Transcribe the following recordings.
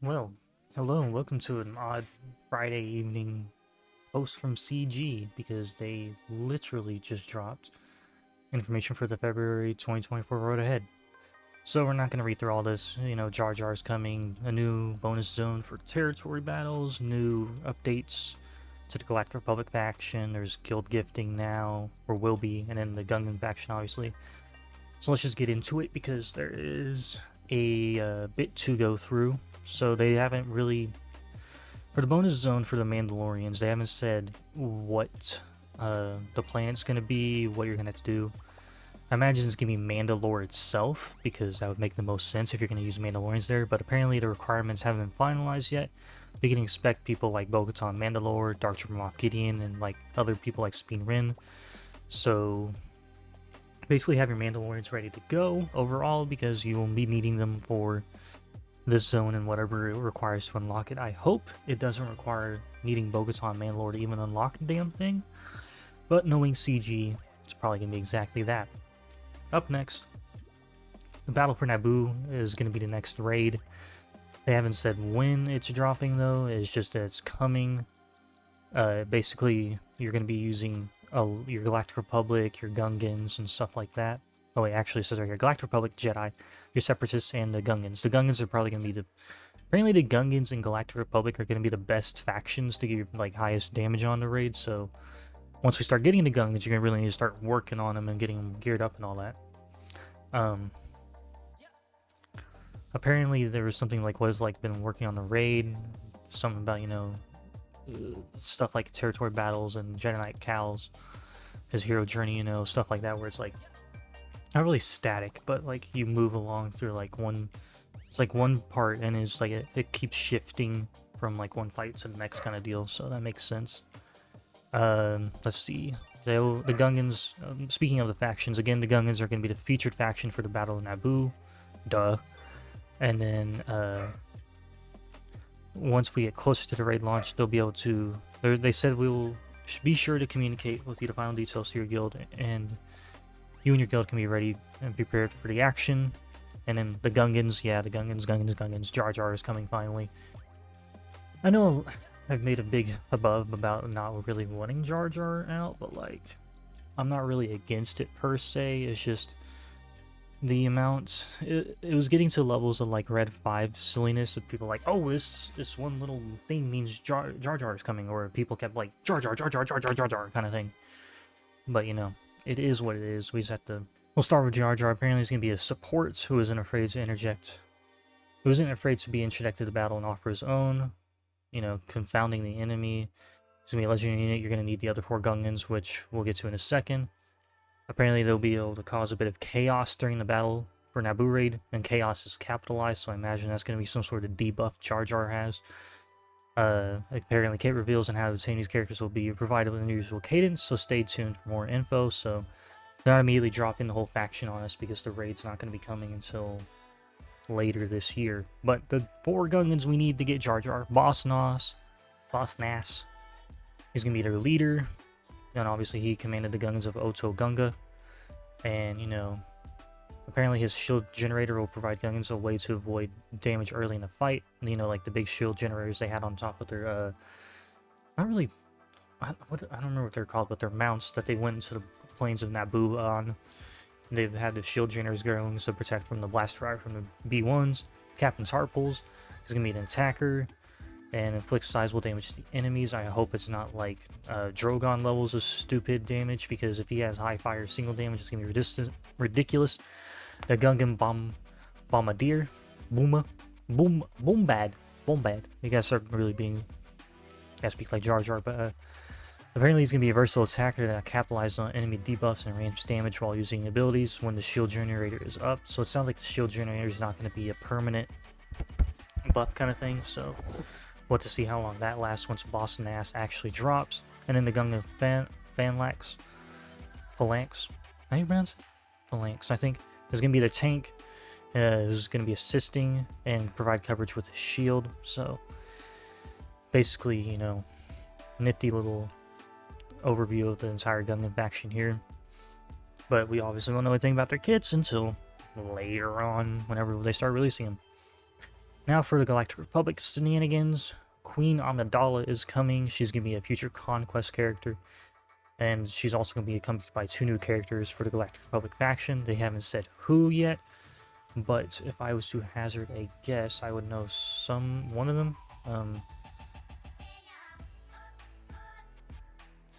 Well, hello and welcome to an odd Friday evening post from CG because they literally just dropped information for the February 2024 road ahead. So we're not going to read through all this. Jar Jar's coming, a new bonus zone for territory battles, new updates to the Galactic Republic faction. There's guild gifting now, or will be, and then the Gungan faction, obviously. So let's just get into it because there is a bit to go through. So they haven't really, for the bonus zone for the Mandalorians, they haven't said what the planet's going to be, what you're going to have to do. I imagine it's going to be Mandalore itself, because that would make the most sense if you're going to use Mandalorians there, but apparently the requirements haven't been finalized yet. We can expect people like Bo-Katan Mandalore, Dark Trooper Moff Gideon, and like other people like Sabine Wren. So basically have your Mandalorians ready to go overall, because you will be needing them for this zone and whatever it requires to unlock it. I hope it doesn't require needing Bo-Katan Mandalore to even unlock the damn thing, but knowing CG, it's probably going to be exactly that. Up next, the Battle for Naboo is going to be the next raid. They haven't said when it's dropping though, it's just that it's coming. Basically, you're going to be using your Galactic Republic, your Gungans, and stuff like that. Oh wait, actually it says right here, Galactic Republic, Jedi, your Separatists, and the Gungans. The Gungans are probably going to be the... Apparently the Gungans and Galactic Republic are going to be the best factions to get your like highest damage on the raid, so once we start getting the Gungans, you're going to really need to start working on them and getting them geared up and all that. Apparently there was something like what has like been working on the raid, something about, stuff like territory battles and Jedi Knight Cal's, his hero journey, stuff like that, where it's like not really static, but like you move along through like it's like one part and it's like it keeps shifting from like one fight to the next kind of deal, so that makes sense. Let's see. The Gungans, speaking of the factions, again, the Gungans are going to be the featured faction for the Battle of Naboo. Duh. And then, once we get closer to the raid launch, they'll be able to... They said we will be sure to communicate with you the final details to your guild, and you and your guild can be ready and prepared for the action. And then the Gungans, yeah, the Gungans, Jar Jar is coming finally. I know I've made a big hubbub about not really wanting Jar Jar out, but like, I'm not really against it per se. It's just the amount it was getting to levels of like Red 5 silliness of people like, oh, this one little thing means Jar Jar is coming, or people kept like Jar Jar kind of thing. But it is what it is. We just have to... We'll start with Jar Jar. Apparently he's gonna be a support who isn't afraid to interject, who isn't afraid to be interjected to the battle and offer his own, confounding the enemy. It's gonna be a legendary unit. You're gonna need the other 4 Gungans, which we'll get to in a second. Apparently they'll be able to cause a bit of chaos during the battle for Naboo raid, and chaos is capitalized, so I imagine that's going to be some sort of debuff Jar Jar has. Apparently kit reveals and how to obtain these characters will be provided with an usual cadence, so stay tuned for more info. So they're not immediately dropping the whole faction on us, because the raid's not going to be coming until later this year. But the 4 Gungans we need to get Jar Jar: Boss Nass, he's going to be their leader. And obviously he commanded the Gungans of Oto Gunga. And, apparently his shield generator will provide Gungans a way to avoid damage early in the fight. Like the big shield generators they had on top of their, not really, I don't remember what they're called, but they're mounts that they went into the plains of Naboo on. They've had the shield generators going to protect from the blast fire from the B1s. Captain's Heart Pulls is going to be an attacker and inflicts sizable damage to the enemies. I hope it's not like Drogon levels of stupid damage, because if he has high fire single damage, it's gonna be ridiculous. The Gungan Bombardier, Boombad. You gotta start really being... Gotta speak like Jar Jar, but apparently he's gonna be a versatile attacker that capitalizes on enemy debuffs and ranged damage while using abilities when the shield generator is up. So it sounds like the shield generator is not gonna be a permanent buff kind of thing, so we'll have to see how long that lasts once Boss Nass actually drops. And then the Gungan Phalanx, how do you pronounce it? Phalanx, I think, is going to be their tank, who's going to be assisting and provide coverage with his shield. So basically, nifty little overview of the entire Gungan faction here. But we obviously won't know anything about their kits until later on, whenever they start releasing them. Now for the Galactic Republic shenanigans. Queen Amidala is coming. She's going to be a future Conquest character. And she's also going to be accompanied by 2 new characters for the Galactic Republic faction. They haven't said who yet. But if I was to hazard a guess, I would know one of them.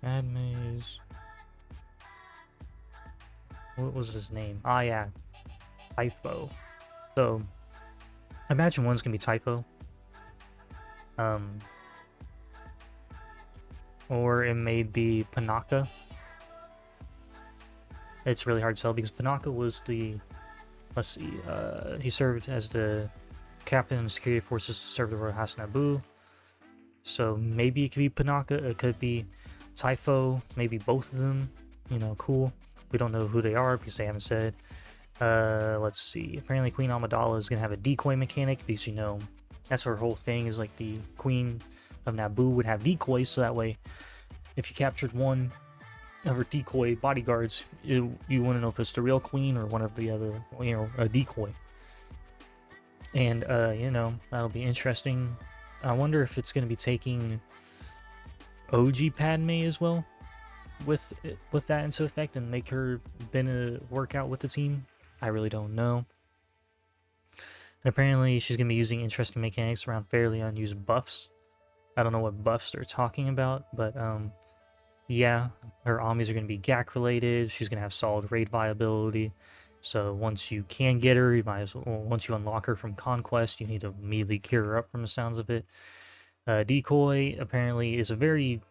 Padme's... What was his name? Ah, yeah. Typho. So, I imagine one's gonna be Typho. Or it may be Panaka. It's really hard to tell because Panaka was the... Let's see, he served as the captain of security forces to serve the Royal House of Naboo. So maybe it could be Panaka, it could be Typho, maybe both of them. You know, cool. We don't know who they are because they haven't said. Let's see. Apparently Queen Amidala is going to have a decoy mechanic because, you know, that's her whole thing, is like the Queen of Naboo would have decoys, so that way if you captured one of her decoy bodyguards, you want to know if it's the real queen or one of the other, you know, a decoy. And, you know, that'll be interesting. I wonder if it's going to be taking OG Padme as well with that into effect and make her work out with the team. I really don't know. And apparently she's going to be using interesting mechanics around fairly unused buffs. I don't know what buffs they're talking about, but yeah, her armies are going to be GAC related. She's going to have solid raid viability. So once you can get her, you might as well, once you unlock her from Conquest, you need to immediately gear her up from the sounds of it. Decoy apparently is very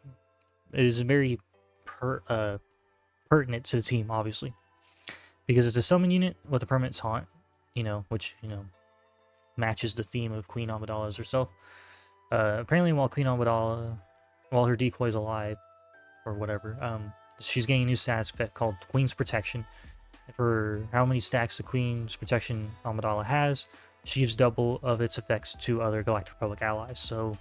pertinent to the team, obviously, because it's a summon unit with a permanent taunt, you know, which, you know, matches the theme of Queen Amidala as herself. Apparently while Queen Amidala, while her decoy is alive, or whatever, she's getting a new status effect called Queen's Protection. For how many stacks the Queen's Protection Amidala has, she gives double of its effects to other Galactic Republic allies. So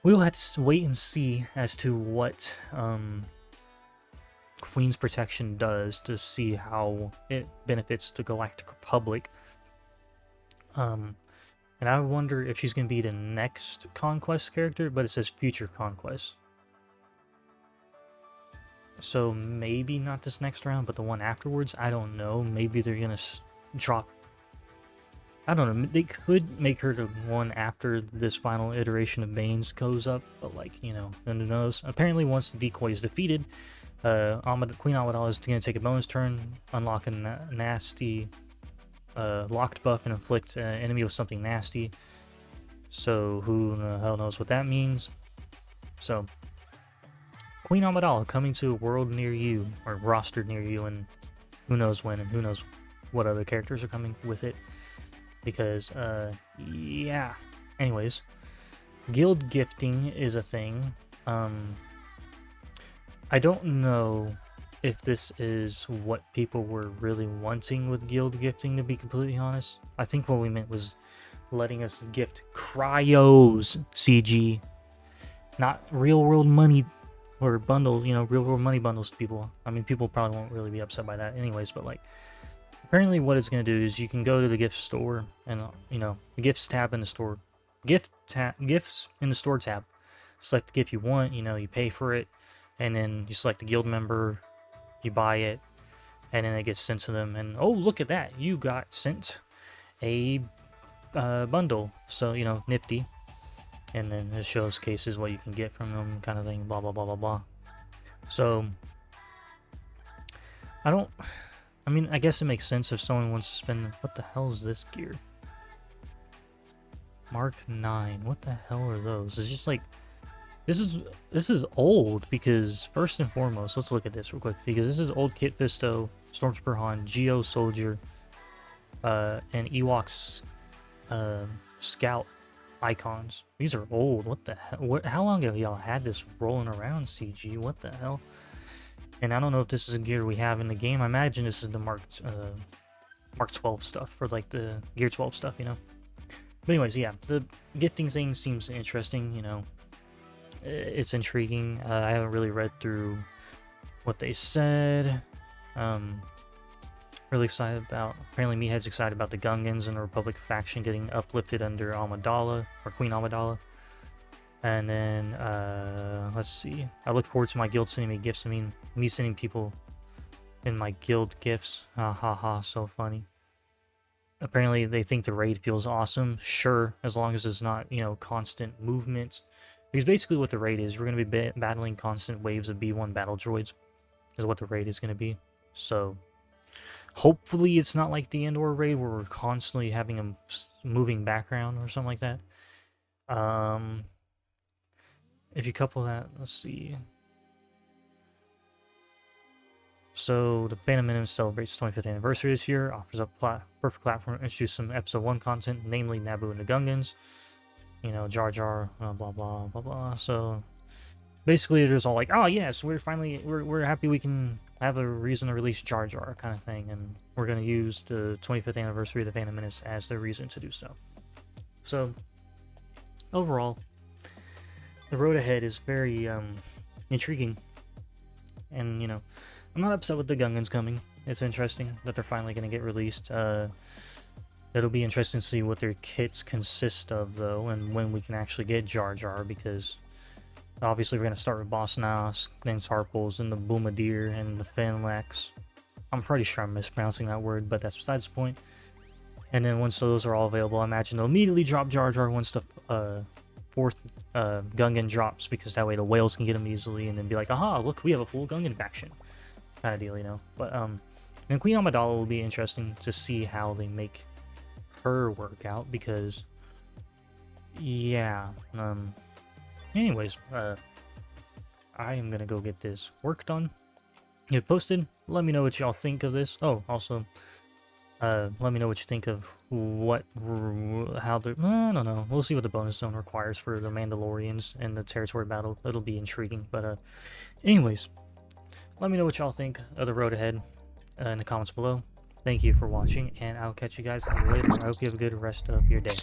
we'll have to wait and see as to what Queen's Protection does to see how it benefits the Galactic Republic. And I wonder if she's going to be the next Conquest character, but it says future Conquest. So maybe not this next round, but the one afterwards. I don't know. Maybe they're going to drop... I don't know. They could make her the one after this final iteration of Banes goes up, but, like, you know, who knows. Apparently once the decoy is defeated, Queen Amidala is going to take a bonus turn, unlock a nasty locked buff, and inflict an enemy with something nasty. So who the hell knows what that means. So Queen Amidala coming to a world near you, or rostered near you, and who knows when, and who knows what other characters are coming with it. Because, yeah. Anyways, guild gifting is a thing. I don't know if this is what people were really wanting with guild gifting, to be completely honest. I think what we meant was letting us gift cryos CG, not real world money or bundle, you know, real world money bundles to people. I mean, people probably won't really be upset by that anyways, but, like, apparently what it's going to do is you can go to the gift store and, you know, the gifts tab in the store, gifts in the store tab, select the gift you want, you know, you pay for it, and then you select the guild member, you buy it, and then it gets sent to them, and oh, look at that, you got sent a bundle. So, you know, nifty. And then it shows cases what you can get from them, kind of thing, blah blah blah blah blah. So I mean, I guess it makes sense if someone wants to spend... What the hell is this gear? Mark 9. What the hell are those? It's just like... This is old, because first and foremost, let's look at this real quick, because this is old Kit Fisto, Stormtrooper Han, Geo Soldier, and Ewoks Scout icons. These are old. What the hell? How long have y'all had this rolling around, CG? What the hell? And I don't know if this is a gear we have in the game. I imagine this is the Mark 12 stuff, or like the Gear 12 stuff, you know? But anyways, yeah, the gifting thing seems interesting, you know? It's intriguing. I haven't really read through what they said. Really excited about, apparently Meathead's excited about the Gungans and the Republic faction getting uplifted under Amidala, or Queen Amidala. And then, let's see. I look forward to my guild sending me gifts. I mean, me sending people in my guild gifts. Ha ha ha, so funny. Apparently they think the raid feels awesome. Sure, as long as it's not, you know, constant movement. Because basically what the raid is, we're going to be battling constant waves of B1 battle droids. Is what the raid is going to be. So, hopefully it's not like the Andor raid where we're constantly having a moving background or something like that. If you couple that, let's see. So, the Phantom Menace celebrates its 25th anniversary this year, offers up perfect platform to introduce some Episode 1 content, namely Naboo and the Gungans. You know, Jar Jar, blah, blah, blah, blah. So, basically, there's all like, oh, yes, we're happy we can have a reason to release Jar Jar kind of thing, and we're going to use the 25th anniversary of the Phantom Menace as the reason to do so. So, overall, the road ahead is very intriguing, and, you know, I'm not upset with the Gungans coming. It's interesting that they're finally going to get released. It'll be interesting to see what their kits consist of, though, and when we can actually get Jar Jar, because obviously we're going to start with Boss Nass, then Tarpals, and the Boomadir, and the Finlex. I'm pretty sure I'm mispronouncing that word, but that's besides the point. And then once those are all available, I imagine they'll immediately drop Jar Jar once the fourth Gungan drops, because that way the whales can get him easily, and then be like, aha, look, we have a full Gungan faction. Kind of deal, you know. But, and Queen Amidala will be interesting to see how they make her work out, because, yeah, anyways, I am gonna go get this work done, get posted. Let me know what y'all think of this. Oh, also, let me know what you think of how the, I don't know, we'll see what the bonus zone requires for the Mandalorians and the territory battle. It'll be intriguing, but, anyways, let me know what y'all think of the road ahead in the comments below. Thank you for watching, and I'll catch you guys later. I hope you have a good rest of your day.